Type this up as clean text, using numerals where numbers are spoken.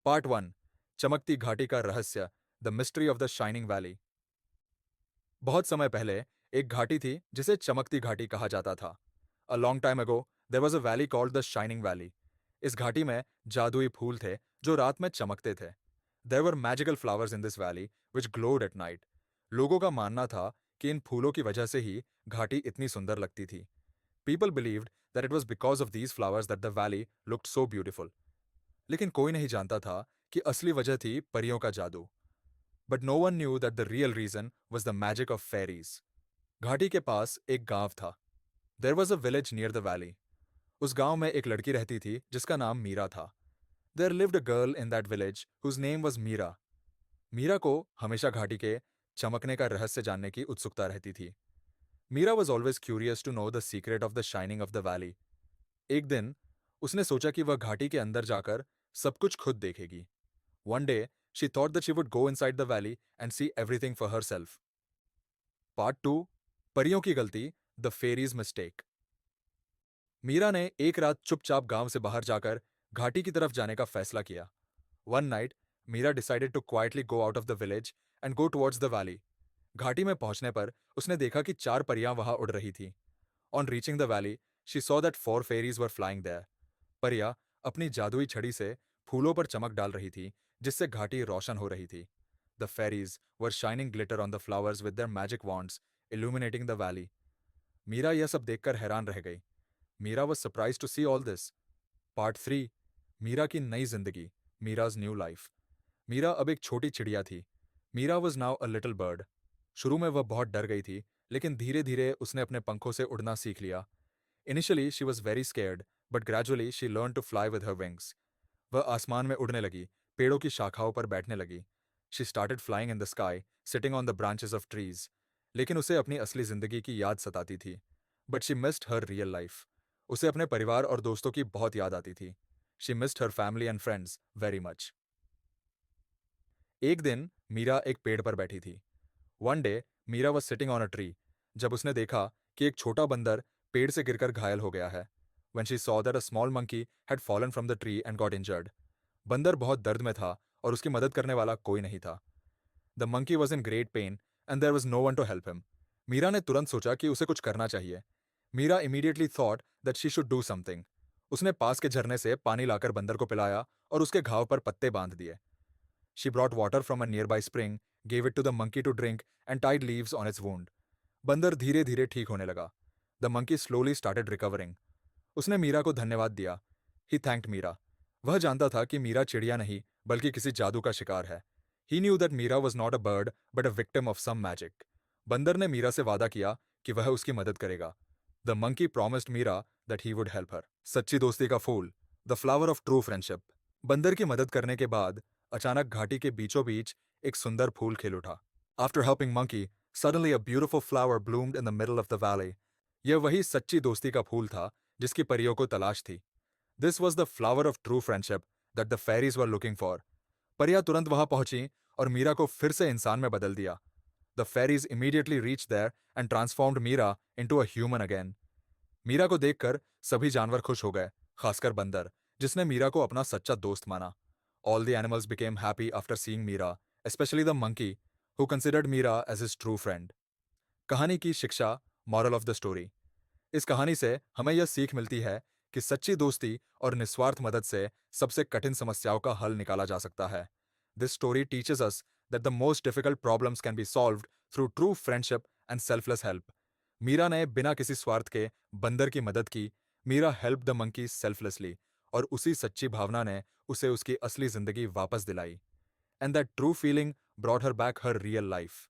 Part one. चमकती घाटी का रहस्य, the mystery of the shining valley. बहुत समय पहले एक घाटी थी जिसे चमकती घाटी कहा जाता था। A long time ago there was a valley called the shining valley. इस घाटी में जादुई फूल थे जो रात में चमकते थे। There were magical flowers in this valley which glowed at night. लोगों का मानना था कि इन फूलों की वजह से ही घाटी इतनी सुंदर लगती थी। People believed that it was because of these flowers that the valley looked so beautiful. लेकिन कोई नहीं जानता था कि असली वजह थी परियों का जादू। But no one knew that the real reason was the magic of fairies. घाटी के पास एक गांव था। There was a village near the valley. उस गांव में एक लड़की रहती थी जिसका नाम मीरा था। There lived a girl in that village whose name was Meera. Meera को हमेशा घाटी के चमकने का रहस्य जानने की उत्सुकता रहती थी। Meera was always curious to know the secret of the shining of the valley. एक दिन उसने सोचा कि वह घाटी के अंदर जाकर सब कुछ खुद देखेगी। One day, she thought that she would go inside the valley and see everything for herself. Part two. परियों की गलती, द फेरीज मिस्टेक। मीरा ने एक रात चुपचाप गांव से बाहर जाकर घाटी की तरफ जाने का फैसला किया। One night Meera decided to quietly go out of the village and go towards the valley. घाटी में पहुंचने पर उसने देखा कि चार परियां वहां उड़ रही थीं। On reaching the valley she saw that four fairies were flying there. परियां अपनी जादुई छड़ी से फूलों पर चमक डाल रही थी जिससे घाटी रोशन हो रही थी। The fairies were shining glitter on the flowers with their magic wands illuminating the valley. Meera यह सब देखकर हैरान रह गई। Meera was surprise to see all this. Part three. Meera की नई जिंदगी, मीराज न्यू लाइफ। मीरा अब एक छोटी चिड़िया थी। Meera was now a little bird. शुरू में वह बहुत डर गई थी, लेकिन धीरे धीरे उसने अपने पंखों से उड़ना सीख लिया। Initially she was very scared, but gradually she learn to fly with her wings. वह आसमान में उड़ने लगी, पेड़ों की शाखाओं पर बैठने लगी। She started flying in the sky, sitting on the branches of trees. लेकिन उसे अपनी असली जिंदगी की याद सताती थी। But she missed her real life. उसे अपने परिवार और दोस्तों की बहुत याद आती थी। She missed her family and friends very much. एक दिन मीरा एक पेड़ पर बैठी थी। One day Meera was sitting on a tree जब उसने देखा कि एक छोटा बंदर पेड़ से गिरकर घायल हो गया है। When she saw that a small monkey had fallen from the tree and got injured. बंदर बहुत दर्द में था और उसकी मदद करने वाला कोई नहीं था। The monkey was in great pain and there was no one to help him. मीरा ने तुरंत सोचा कि उसे कुछ करना चाहिए। Meera immediately thought that she should do something. उसने पास के झरने से पानी लाकर बंदर को पिलाया और उसके घाव पर पत्ते बांध दिए। She brought water from a nearby spring, gave it to the monkey to drink and tied leaves on its wound. बंदर धीरे धीरे ठीक होने लगा। The monkey slowly started recovering. उसने मीरा को धन्यवाद दिया। He thanked Meera. वह जानता था कि मीरा चिड़िया नहीं बल्कि किसी जादू का शिकार है। He knew that Meera was not a bird but a victim of some magic. बंदर ने मीरा से वादा किया कि वह उसकी मदद करेगा। The monkey promised Meera that he would help her. सच्ची दोस्ती का फूल, the flower of true friendship. बंदर की मदद करने के बाद अचानक घाटी के बीचों बीच एक सुंदर फूल खिल उठा। After helping monkey, suddenly a beautiful flower bloomed in the middle of the valley. यह वही सच्ची दोस्ती का फूल था जिसकी परियों को तलाश थी। This was the flower of true friendship that the fairies were looking for. परियां तुरंत वहां पहुंची और मीरा को फिर से इंसान में बदल दिया। The fairies immediately reach there and transformed Meera into a human again. Meera को देखकर सभी जानवर खुश हो गए, खासकर बंदर, जिसने मीरा को अपना सच्चा दोस्त माना। All the animals became happy after seeing Meera, specially the monkey who considered Meera as his true friend. कहानी की शिक्षा, मॉरल ऑफ द स्टोरी। इस कहानी से हमें यह सीख मिलती है कि सच्ची दोस्ती और निस्वार्थ मदद से सबसे कठिन समस्याओं का हल निकाला जा सकता है। This story teaches us that the most difficult problems can be solved through true friendship and selfless help. Meera ने बिना किसी स्वार्थ के बंदर की मदद की। Meera help the monkey selflessly, और उसी सच्ची भावना ने उसे उसकी असली जिंदगी वापस दिलाई। And that true feeling brought her back her real life.